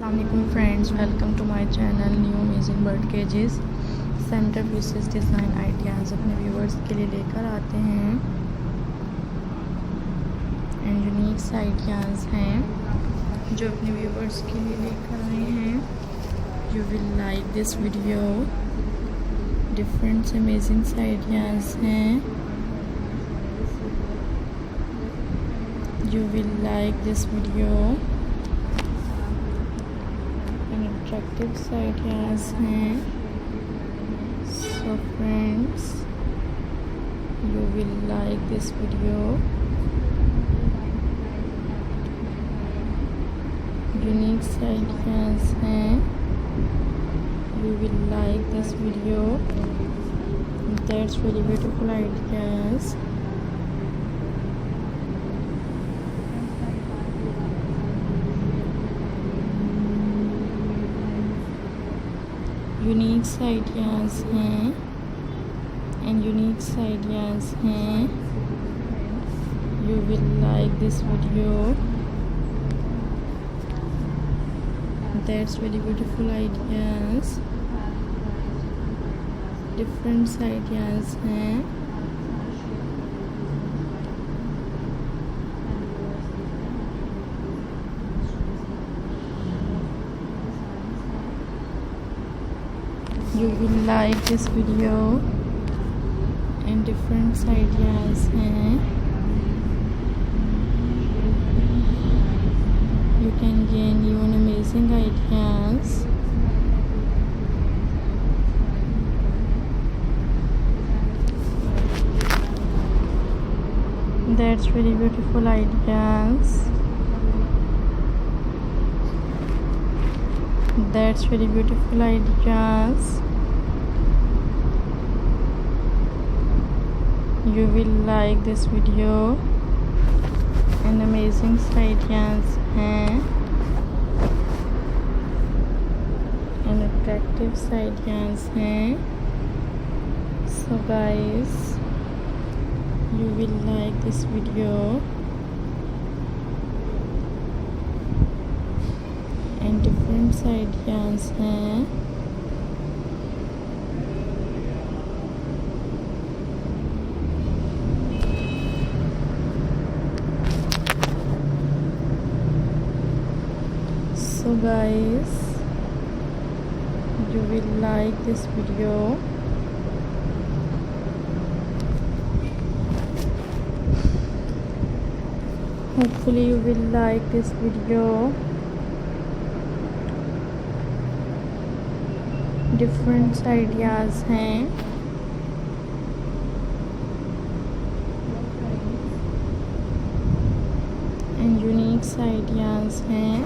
अस्सलामुअलैकुम friends, welcome to my channel new amazing bird cages. Centre pieces design ideas अपने viewers के लिए लेकर आते हैं एंड यूनिक आइडियाज़ हैं जो अपने व्यूवर्स के लिए लेकर आए हैं। You will like this video. Different amazing ideas हैं। You will like this video. Attractive ideas हैं। So friends, you will like this video. Unique ideas हैं। You will like this video. That's very beautiful ideas. Unique ideas हैं and unique ideas हैं। You will like this video. That's very beautiful ideas. Different ideas हैं। You will like this video and different ideas हैं। You can gain new and amazing ideas। That's very beautiful ideas। That's very beautiful ideas। You will like this video and amazing ideas हैं and attractive ideas हैं। So guys, you will like this video and different ideas हैं। So guys, you will like this video hopefully you will like this video। Different ideas हैं and unique ideas हैं।